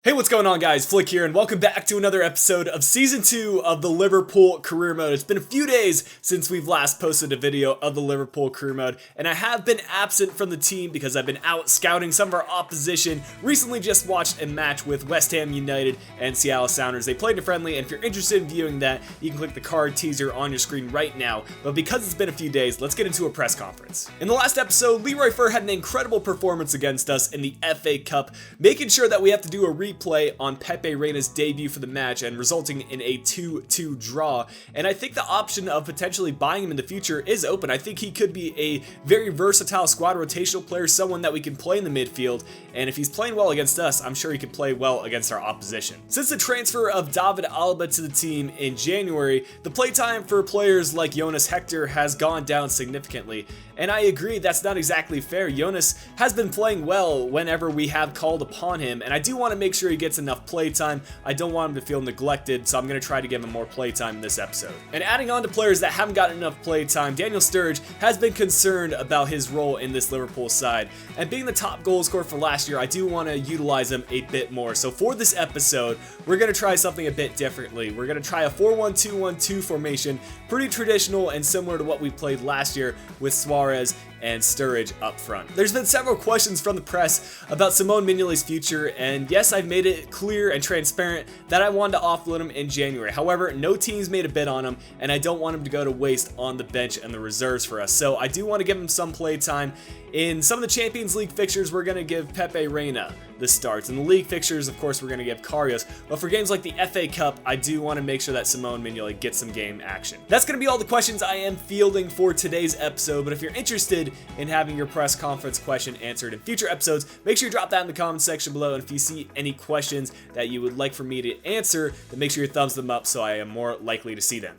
Hey, what's going on, guys? Flick here, and welcome back to another episode of Season 2 of the Liverpool Career Mode. It's been a few days since we've last posted a video of the Liverpool Career Mode, and I have been absent from the team because I've been out scouting some of our opposition. Recently just watched a match with West Ham United and Seattle Sounders. They played a friendly, and if you're interested in viewing that, you can click the card teaser on your screen right now. But because it's been a few days, let's get into a press conference. In the last episode, Leroy Fer had an incredible performance against us in the FA Cup, making sure that we have to do a replay on Pepe Reina's debut for the match and resulting in a 2-2 draw. And I think the option of potentially buying him in the future is open. I think he could be a very versatile squad rotational player, someone that we can play in the midfield, and if he's playing well against us, I'm sure he could play well against our opposition. Since the transfer of David Alaba to the team in January, the playtime for players like Jonas Hector has gone down significantly, and I agree that's not exactly fair. Jonas has been playing well whenever we have called upon him, and I do want to make sure he gets enough playtime. I don't want him to feel neglected, so I'm going to try to give him more playtime in this episode. And adding on to players that haven't gotten enough playtime, Daniel Sturridge has been concerned about his role in this Liverpool side, and being the top goal scorer for last year, I do want to utilize him a bit more. So for this episode, we're going to try something a bit differently. We're going to try a 4-1-2-1-2 formation, pretty traditional and similar to what we played last year with Suarez and Sturridge up front. There's been several questions from the press about Simone Mignolet's future, and yes, I've made it clear and transparent that I wanted to offload him in January. However, no teams made a bid on him, and I don't want him to go to waste on the bench and the reserves for us. So I do want to give him some play time. In some of the Champions League fixtures, we're going to give Pepe Reina the starts. In the league fixtures, of course, we're going to give Karius. But for games like the FA Cup, I do want to make sure that Simone Mignolet gets some game action. That's going to be all the questions I am fielding for today's episode. But if you're interested in having your press conference question answered in future episodes, make sure you drop that in the comment section below. And if you see any questions that you would like for me to answer, then make sure you thumbs them up so I am more likely to see them.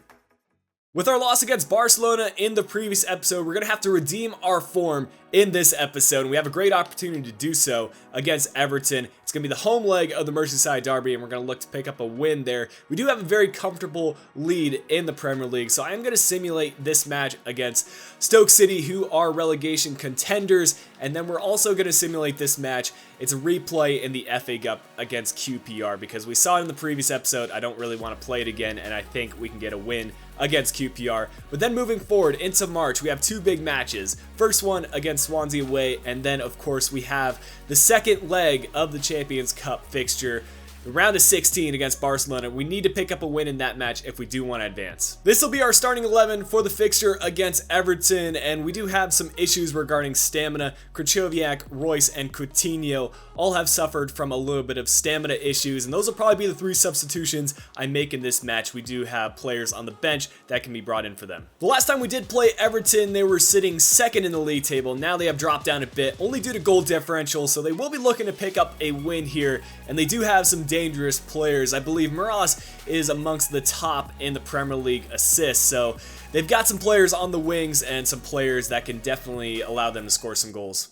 With our loss against Barcelona in the previous episode, we're going to have to redeem our form in this episode, and we have a great opportunity to do so against Everton. It's going to be the home leg of the Merseyside Derby, and we're going to look to pick up a win there. We do have a very comfortable lead in the Premier League, so I am going to simulate this match against Stoke City, who are relegation contenders, and then we're also going to simulate this match. It's a replay in the FA Cup against QPR, because we saw it in the previous episode. I don't really want to play it again, and I think we can get a win against QPR. But then moving forward into March, we have two big matches. First one against Swansea away, and then of course we have the second leg of the Champions Cup fixture, the round of 16 against Barcelona. We need to pick up a win in that match if we do want to advance. This will be our starting 11 for the fixture against Everton, and we do have some issues regarding stamina. Krychowiak, Royce, and Coutinho all have suffered from a little bit of stamina issues, and those will probably be the three substitutions I make in this match. We do have players on the bench that can be brought in for them. The last time we did play Everton, they were sitting second in the league table. Now they have dropped down a bit, only due to goal differential, so they will be looking to pick up a win here, and they do have some dangerous players. I believe Morales is amongst the top in the Premier League assists, so they've got some players on the wings and some players that can definitely allow them to score some goals.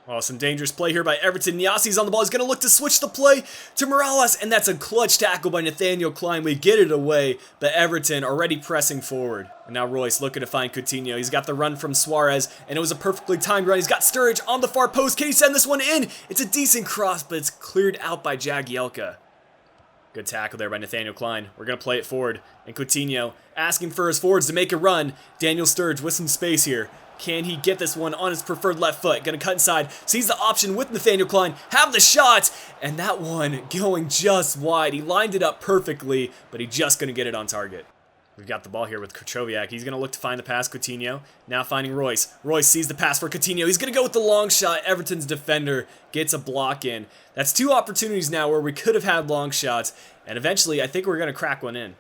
Oh, some dangerous play here by Everton. Niassi's on the ball. He's going to look to switch the play to Morales, and that's a clutch tackle by Nathaniel Klein. We get it away, but Everton already pressing forward. And now Royce looking to find Coutinho. He's got the run from Suarez, and it was a perfectly timed run. He's got Sturridge on the far post. Can he send this one in? It's a decent cross, but it's cleared out by Jagielka. Good tackle there by Nathaniel Klein. We're going to play it forward. And Coutinho asking for his forwards to make a run. Daniel Sturridge with some space here. Can he get this one on his preferred left foot? Gonna cut inside, sees the option with Nathaniel Klein, have the shot, and that one going just wide. He lined it up perfectly, but he just gonna get it on target. We've got the ball here with Krychowiak. He's gonna look to find the pass, Coutinho. Now finding Royce. Royce sees the pass for Coutinho. He's gonna go with the long shot. Everton's defender gets a block in. That's two opportunities now where we could have had long shots, and eventually I think we're gonna crack one in.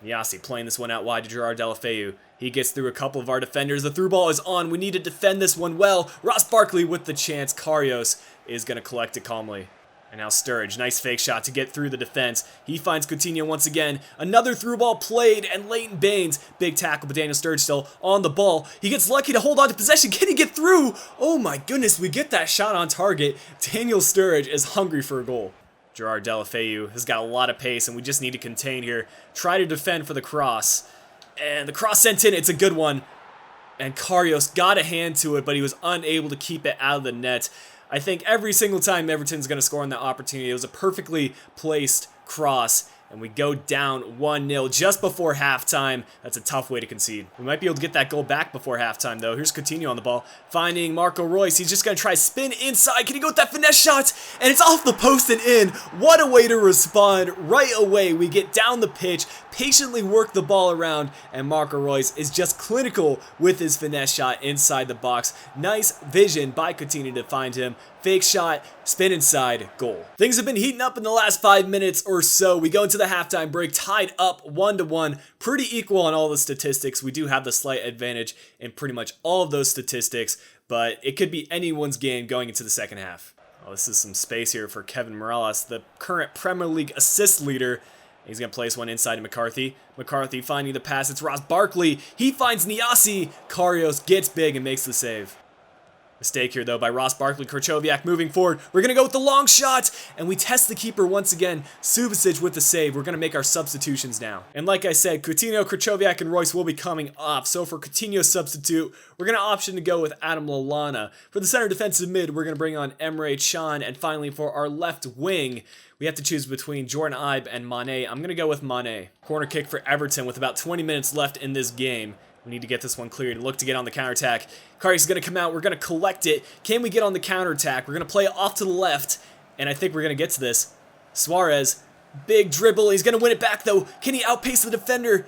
Niassi playing this one out wide to Gerard Deulofeu. He gets through a couple of our defenders. The through ball is on. We need to defend this one well. Ross Barkley with the chance. Karius is going to collect it calmly. And now Sturridge, nice fake shot to get through the defense. He finds Coutinho once again. Another through ball played, and Leighton Baines, big tackle, but Daniel Sturridge still on the ball. He gets lucky to hold on to possession. Can he get through? Oh my goodness, we get that shot on target. Daniel Sturridge is hungry for a goal. Gerard Deulofeu has got a lot of pace, and we just need to contain here. Try to defend for the cross. And the cross sent in. It's a good one. And Karius got a hand to it, but he was unable to keep it out of the net. I think every single time Everton's going to score on that opportunity. It was a perfectly placed cross, and we go down 1-0 just before halftime. That's a tough way to concede. We might be able to get that goal back before halftime, though. Here's Coutinho on the ball, finding Marco Reus. He's just going to try spin inside. Can he go with that finesse shot? And it's off the post and in. What a way to respond. Right away, we get down the pitch, patiently work the ball around, and Marco Reus is just clinical with his finesse shot inside the box. Nice vision by Coutinho to find him. Fake shot, spin inside, goal. Things have been heating up in the last 5 minutes or so. We go into the halftime break tied up 1-1, pretty equal on all the statistics. We do have the slight advantage in pretty much all of those statistics, but it could be anyone's game going into the second half. Oh, this is some space here for Kevin Morales, the current Premier League assist leader. He's going to place one inside to McCarthy. McCarthy finding the pass. It's Ross Barkley. He finds Niasse. Karius gets big and makes the save. Mistake here, though, by Ross Barkley. Krychowiak moving forward. We're going to go with the long shot, and we test the keeper once again. Subasic with the save. We're going to make our substitutions now. And like I said, Coutinho, Krychowiak, and Reus will be coming off. So for Coutinho's substitute, we're going to option to go with Adam Lallana. For the center defensive mid, we're going to bring on Emre Can. And finally, for our left wing, we have to choose between Jordan Ibe and Mane. I'm going to go with Mane. Corner kick for Everton with about 20 minutes left in this game. We need to get this one cleared and look to get on the counterattack. Karius is going to come out. We're going to collect it. Can we get on the counterattack? We're going to play it off to the left, and I think we're going to get to this. Suarez, big dribble. He's going to win it back, though. Can he outpace the defender?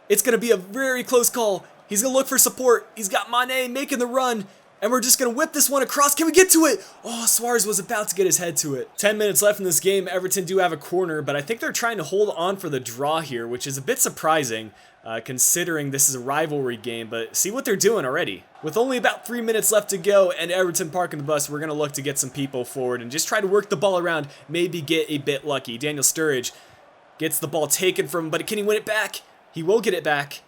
It's going to be a very close call. He's going to look for support. He's got Mane making the run, and we're just going to whip this one across. Can we get to it? Oh, Suarez was about to get his head to it. 10 minutes left in this game. Everton do have a corner, but I think they're trying to hold on for the draw here, which is a bit surprising. Considering this is a rivalry game, but see what they're doing already. With only about 3 minutes left to go and Everton parking the bus, we're going to look to get some people forward and just try to work the ball around, maybe get a bit lucky. Daniel Sturridge gets the ball taken from him, but can he win it back? He will get it back.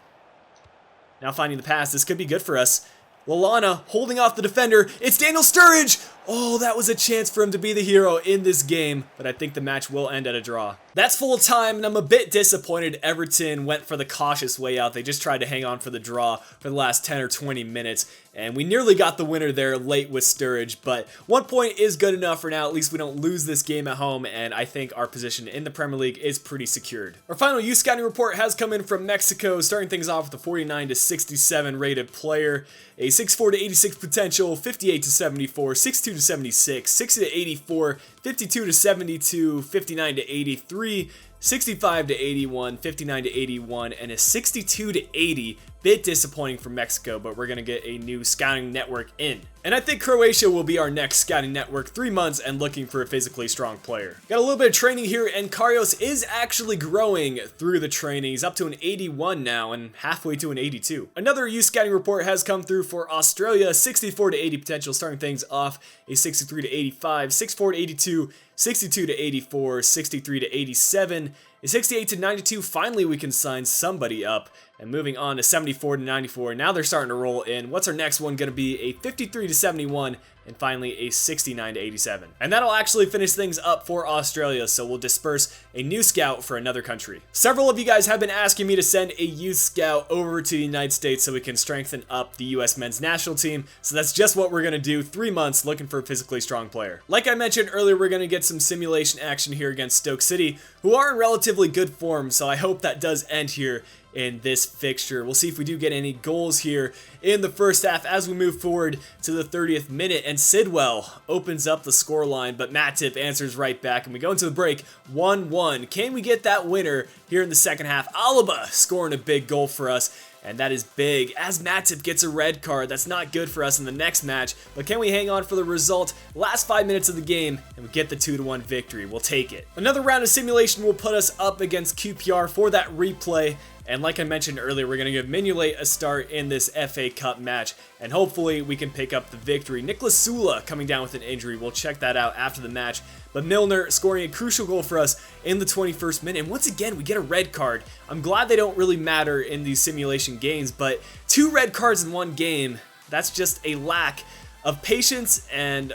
Now finding the pass. This could be good for us. Lallana holding off the defender. It's Daniel Sturridge! Oh, that was a chance for him to be the hero in this game, but I think the match will end at a draw. That's full time, and I'm a bit disappointed Everton went for the cautious way out. They just tried to hang on for the draw for the last 10 or 20 minutes, and we nearly got the winner there late with Sturridge, but 1 point is good enough for now. At least we don't lose this game at home, and I think our position in the Premier League is pretty secured. Our final youth scouting report has come in from Mexico, starting things off with a 49 to 67 rated player, a 6'4 to 86 potential, 58 to 74, 6'2 to 76, 60 to 84, 52 to 72, 59 to 83, 65 to 81, 59 to 81, and a 62 to 80. Bit disappointing for Mexico, but we're going to get a new scouting network in. And I think Croatia will be our next scouting network. 3 months and looking for a physically strong player. Got a little bit of training here, and Karius is actually growing through the training. He's up to an 81 now and halfway to an 82. Another youth scouting report has come through for Australia. 64 to 80 potential, starting things off a 63 to 85, 64 to 82, 62 to 84, 63 to 87, a 68 to 92. Finally, we can sign somebody up. And moving on to 74 to 94. Now they're starting to roll in. What's our next one going to be? A 53 to 71. And finally a 69 to 87. And that'll actually finish things up for Australia, so we'll disperse a new scout for another country. Several of you guys have been asking me to send a youth scout over to the United States so we can strengthen up the US men's national team, so that's just what we're going to do. 3 months looking for a physically strong player. Like I mentioned earlier, we're going to get some simulation action here against Stoke City, who are in relatively good form, so I hope that does end here in this fixture. We'll see if we do get any goals here in the first half as we move forward to the 30th minute, and Sidwell opens up the scoreline, but Matip answers right back, and we go into the break 1-1. Can we get that winner here in the second half? Alaba scoring a big goal for us, and that is big as Matip gets a red card. That's not good for us in the next match, but can we hang on for the result? Last 5 minutes of the game, and we get the 2-1 victory. We'll take it. Another round of simulation will put us up against QPR for that replay. And like I mentioned earlier, we're going to give Mignolet a start in this FA Cup match, and hopefully we can pick up the victory. Nicolas Sula coming down with an injury. We'll check that out after the match. But Milner scoring a crucial goal for us in the 21st minute. And once again, we get a red card. I'm glad they don't really matter in these simulation games, but 2 red cards in 1 game, that's just a lack of patience and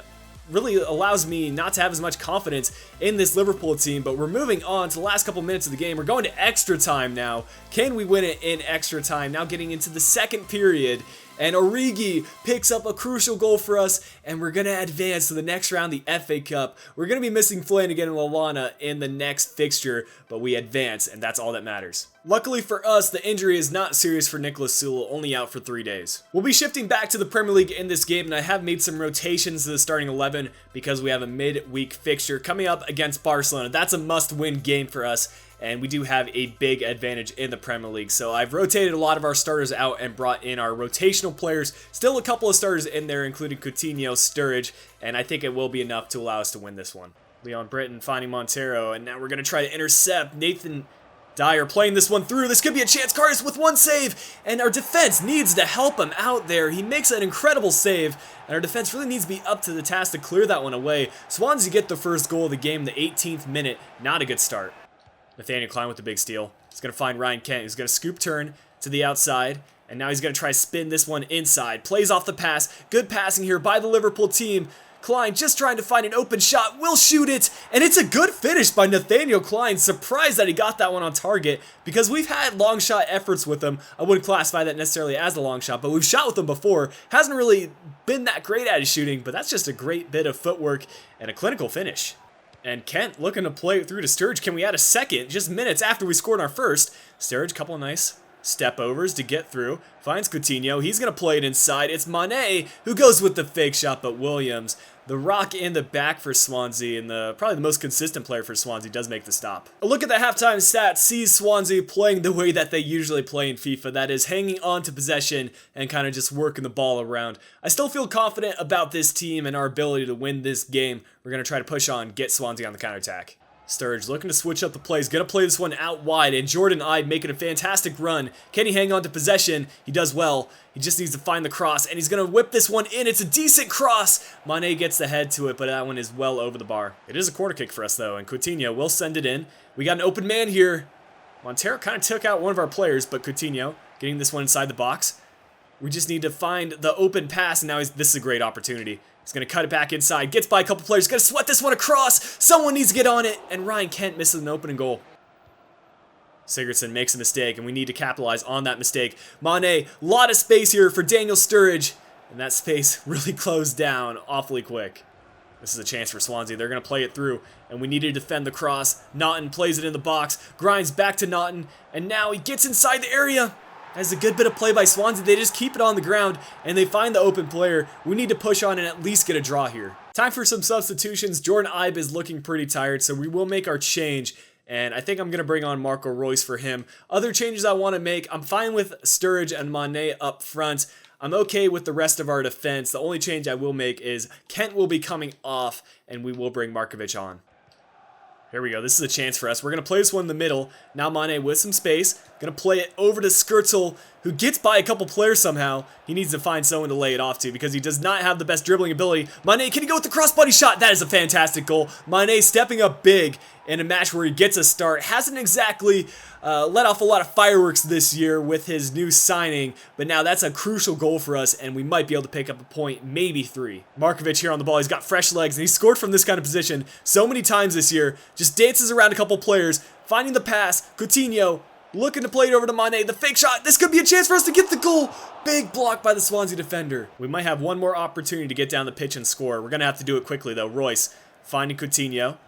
really allows me not to have as much confidence in this Liverpool team. But we're moving on to the last couple minutes of the game. We're going to extra time now. Can we win it in extra time? Now getting into the second period, and Origi picks up a crucial goal for us, and we're going to advance to the next round, the FA Cup. We're going to be missing Flanagan and Lallana in the next fixture, but we advance, and that's all that matters. Luckily for us, the injury is not serious for Nicholas Sewell, only out for 3 days. We'll be shifting back to the Premier League in this game, and I have made some rotations to the starting 11 because we have a midweek fixture coming up against Barcelona. That's a must-win game for us, and we do have a big advantage in the Premier League. So I've rotated a lot of our starters out and brought in our rotational players. Still a couple of starters in there, including Coutinho, Sturridge, and I think it will be enough to allow us to win this one. Leon Britton finding Montero, and now we're going to try to intercept. Nathan Dyer playing this one through. This could be a chance. Karius with one save, and our defense needs to help him out there. He makes an incredible save, and our defense really needs to be up to the task to clear that one away. Swansea get the first goal of the game in the 18th minute. Not a good start. Nathaniel Klein with the big steal. He's going to find Ryan Kent. He's going to scoop turn to the outside, and now he's going to try to spin this one inside. Plays off the pass. Good passing here by the Liverpool team. Klein just trying to find an open shot, will shoot it, and it's a good finish by Nathaniel Klein. Surprised that he got that one on target because we've had long shot efforts with him. I wouldn't classify that necessarily as a long shot, but we've shot with him before. Hasn't really been that great at his shooting, but that's just a great bit of footwork and a clinical finish. And Kent looking to play it through to Sturridge. Can we add a second? Just minutes after we scored our first. Sturridge, couple of nice step overs to get through. Finds Coutinho. He's going to play it inside. It's Mane who goes with the fake shot, but Williams, the rock in the back for Swansea, and probably the most consistent player for Swansea, does make the stop. A look at the halftime stats sees Swansea playing the way that they usually play in FIFA. That is hanging on to possession and kind of just working the ball around. I still feel confident about this team and our ability to win this game. We're going to try to push on, get Swansea on the counterattack. Sturridge looking to switch up the plays, going to play this one out wide, and Jordan Ibe making a fantastic run. Can he hang on to possession? He does well. He just needs to find the cross, and he's going to whip this one in. It's a decent cross. Mane gets the head to it, but that one is well over the bar. It is a corner kick for us, though, and Coutinho will send it in. We got an open man here. Montero kind of took out one of our players, but Coutinho getting this one inside the box. We just need to find the open pass, and now this is a great opportunity. He's going to cut it back inside, gets by a couple players, going to sweat this one across. Someone needs to get on it, and Ryan Kent misses an opening goal. Sigurdsson makes a mistake, and we need to capitalize on that mistake. Mane, a lot of space here for Daniel Sturridge, and that space really closed down awfully quick. This is a chance for Swansea. They're going to play it through, and we need to defend the cross. Naughton plays it in the box, grinds back to Naughton, and now he gets inside the area. That's a good bit of play by Swansea. They just keep it on the ground, and they find the open player. We need to push on and at least get a draw here. Time for some substitutions. Jordan Ibe is looking pretty tired, so we will make our change, and I think I'm going to bring on Marco Reus for him. Other changes I want to make, I'm fine with Sturridge and Mane up front. I'm okay with the rest of our defense. The only change I will make is Kent will be coming off, and we will bring Markovic on. Here we go. This is a chance for us. We're going to play this one in the middle. Now Mane with some space. Going to play it over to Skrtel, who gets by a couple players somehow. He needs to find someone to lay it off to because he does not have the best dribbling ability. Mane, can he go with the crossbody shot? That is a fantastic goal. Mane stepping up big in a match where he gets a start. Hasn't exactly let off a lot of fireworks this year with his new signing, but now that's a crucial goal for us, and we might be able to pick up a point, maybe 3. Markovic here on the ball. He's got fresh legs, and he scored from this kind of position so many times this year. Just dances around a couple players, finding the pass. Coutinho looking to play it over to Mane. The fake shot. This could be a chance for us to get the goal. Big block by the Swansea defender. We might have one more opportunity to get down the pitch and score. We're going to have to do it quickly, though. Reus finding Coutinho.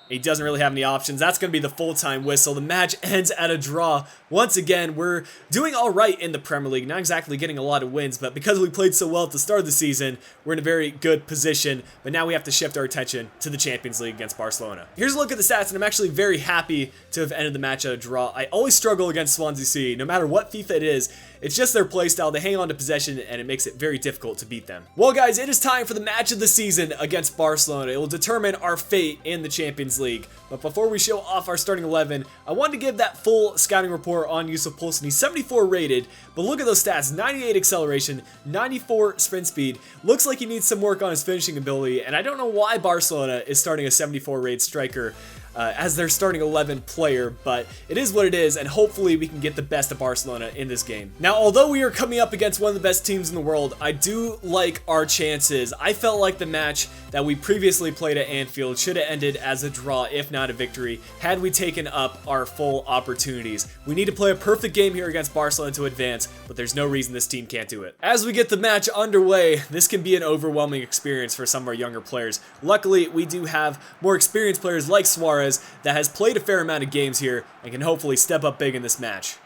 He doesn't really have any options. That's going to be the full-time whistle. The match ends at a draw. Once again, we're doing all right in the Premier League. Not exactly getting a lot of wins, but because we played so well at the start of the season, we're in a very good position. But now we have to shift our attention to the Champions League against Barcelona. Here's a look at the stats, and I'm actually very happy to have ended the match at a draw. I always struggle against Swansea City, no matter what FIFA it is. It's just their play style. They hang on to possession, and it makes it very difficult to beat them. Well, guys, it is time for the match of the season against Barcelona. It will determine our fate in the Champions League. But before we show off our starting 11, I wanted to give that full scouting report on Yusuf Poulsen. He's 74 rated, but look at those stats. 98 acceleration, 94 sprint speed. Looks like he needs some work on his finishing ability, and I don't know why Barcelona is starting a 74 rated striker. as their starting 11 player, but it is what it is, and hopefully we can get the best of Barcelona in this game. Now, although we are coming up against one of the best teams in the world, I do like our chances. I felt like the match that we previously played at Anfield should have ended as a draw, if not a victory, had we taken up our full opportunities. We need to play a perfect game here against Barcelona to advance, but there's no reason this team can't do it. As we get the match underway, this can be an overwhelming experience for some of our younger players. Luckily, we do have more experienced players like Suarez that has played a fair amount of games here and can hopefully step up big in this match.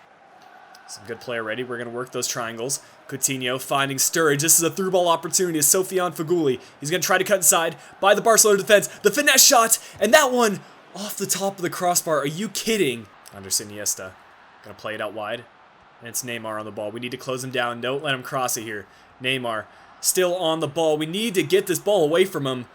Some good play already. We're going to work those triangles. Coutinho finding Sturridge. This is a through ball opportunity. Sofiane Feghouli. He's going to try to cut inside by the Barcelona defense. The finesse shot, and that one off the top of the crossbar. Are you kidding? Andres Iniesta. Going to play it out wide. And it's Neymar on the ball. We need to close him down. Don't let him cross it here. Neymar still on the ball. We need to get this ball away from him.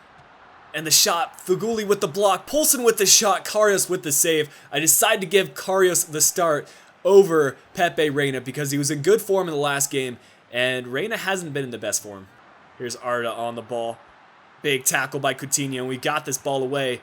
And the shot, Feghouli with the block, Poulsen with the shot, Karius with the save. I decided to give Karius the start over Pepe Reina because he was in good form in the last game, and Reina hasn't been in the best form. Here's Arda on the ball. Big tackle by Coutinho, and we got this ball away.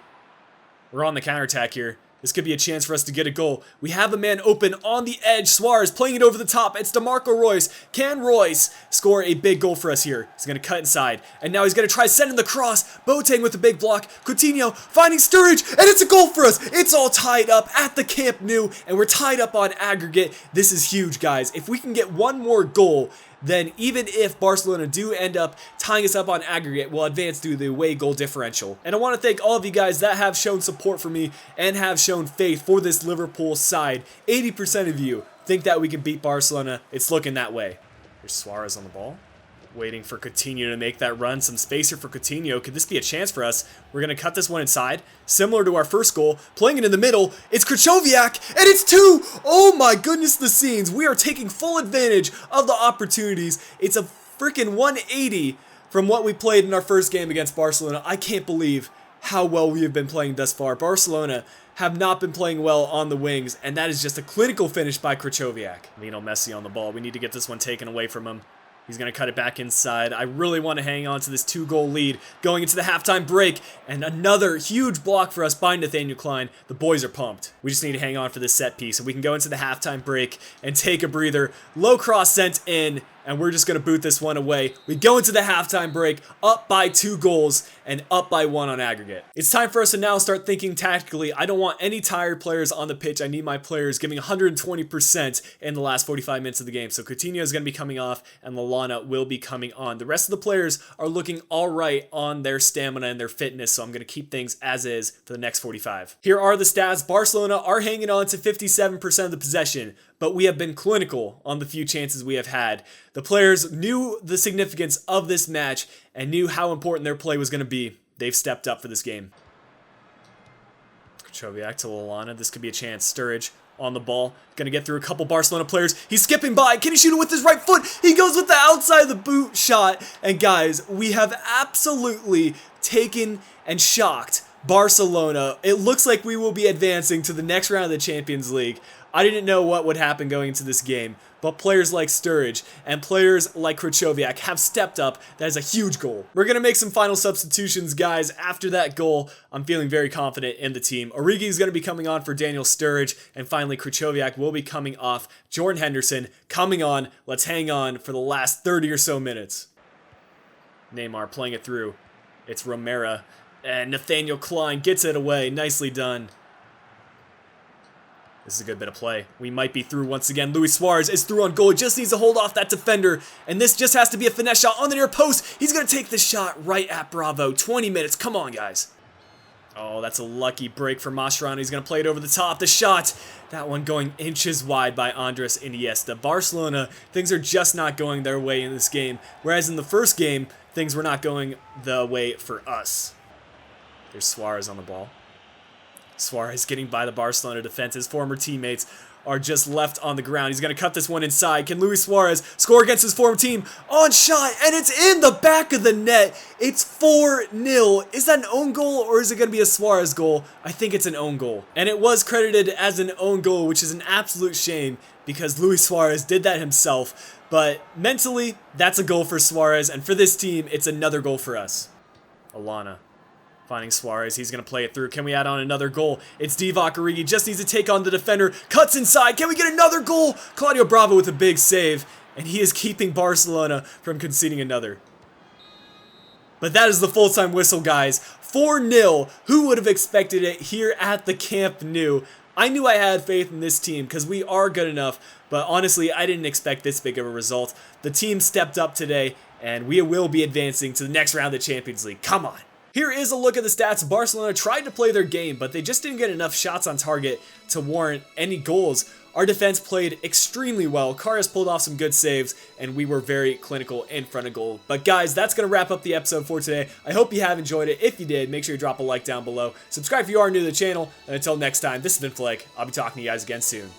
We're on the counterattack here. This could be a chance for us to get a goal. We have a man open on the edge. Suarez playing it over the top. It's DeMarco Royce. Can Royce score a big goal for us here? He's going to cut inside. And now he's going to try sending the cross. Boateng with the big block. Coutinho finding Sturridge. And it's a goal for us. It's all tied up at the Camp Nou. And we're tied up on aggregate. This is huge, guys. If we can get one more goal, then even if Barcelona do end up tying us up on aggregate, we'll advance through the away goal differential. And I want to thank all of you guys that have shown support for me and have shown faith for this Liverpool side. 80% of you think that we can beat Barcelona. It's looking that way. Here's Suarez on the ball. Waiting for Coutinho to make that run. Some space here for Coutinho. Could this be a chance for us? We're going to cut this one inside. Similar to our first goal. Playing it in the middle. It's Krychowiak. And it's 2! Oh my goodness, the scenes. We are taking full advantage of the opportunities. It's a freaking 180 from what we played in our first game against Barcelona. I can't believe how well we have been playing thus far. Barcelona have not been playing well on the wings. And that is just a clinical finish by Krychowiak. Lionel Messi on the ball. We need to get this one taken away from him. He's going to cut it back inside. I really want to hang on to this 2-goal lead going into the halftime break. And another huge block for us by Nathaniel Klein. The boys are pumped. We just need to hang on for this set piece. And we can go into the halftime break and take a breather. Low cross sent in. And we're just going to boot this one away. We go into the halftime break up by 2 goals and up by 1 on aggregate. It's time for us to now start thinking tactically. I don't want any tired players on the pitch. I need my players giving 120% in the last 45 minutes of the game. So Coutinho is going to be coming off and Lallana will be coming on. The rest of the players are looking all right on their stamina and their fitness. So I'm going to keep things as is for the next 45. Here are the stats. Barcelona are hanging on to 57% of the possession, but we have been clinical on the few chances we have had. The players knew the significance of this match and knew how important their play was going to be. They've stepped up for this game. Krychowiak to Lallana. This could be a chance. Sturridge on the ball. Going to get through a couple Barcelona players. He's skipping by. Can he shoot it with his right foot? He goes with the outside of the boot shot. And guys, we have absolutely taken and shocked Barcelona. It looks like we will be advancing to the next round of the Champions League. I didn't know what would happen going into this game, but players like Sturridge and players like Krychowiak have stepped up. That is a huge goal. We're going to make some final substitutions, guys. After that goal, I'm feeling very confident in the team. Origi is going to be coming on for Daniel Sturridge, and finally Krychowiak will be coming off. Jordan Henderson coming on. Let's hang on for the last 30 or so minutes. Neymar playing it through. It's Romero, and Nathaniel Klein gets it away. Nicely done. This is a good bit of play. We might be through once again. Luis Suarez is through on goal. He just needs to hold off that defender. And this just has to be a finesse shot on the near post. He's going to take the shot right at Bravo. 20 minutes. Come on, guys. Oh, that's a lucky break for Mascherano. He's going to play it over the top. The shot. That one going inches wide by Andres Iniesta. Barcelona, things are just not going their way in this game. Whereas in the first game, things were not going the way for us. There's Suarez on the ball. Suarez getting by the Barcelona defense. His former teammates are just left on the ground. He's going to cut this one inside. Can Luis Suarez score against his former team? On shot, and it's in the back of the net. It's 4-0. Is that an own goal, or is it going to be a Suarez goal? I think it's an own goal. And it was credited as an own goal, which is an absolute shame because Luis Suarez did that himself. But mentally, that's a goal for Suarez, and for this team, it's another goal for us. Alana. Finding Suarez, he's going to play it through. Can we add on another goal? It's Divock Origi, just needs to take on the defender. Cuts inside, can we get another goal? Claudio Bravo with a big save, and he is keeping Barcelona from conceding another. But that is the full-time whistle, guys. 4-0. Who would have expected it here at the Camp Nou? I knew I had faith in this team because we are good enough, but honestly, I didn't expect this big of a result. The team stepped up today, and we will be advancing to the next round of the Champions League. Come on. Here is a look at the stats. Barcelona tried to play their game, but they just didn't get enough shots on target to warrant any goals. Our defense played extremely well. Karius pulled off some good saves, and we were very clinical in front of goal. But guys, that's going to wrap up the episode for today. I hope you have enjoyed it. If you did, make sure you drop a like down below. Subscribe if you are new to the channel, and until next time, this has been Flake. I'll be talking to you guys again soon.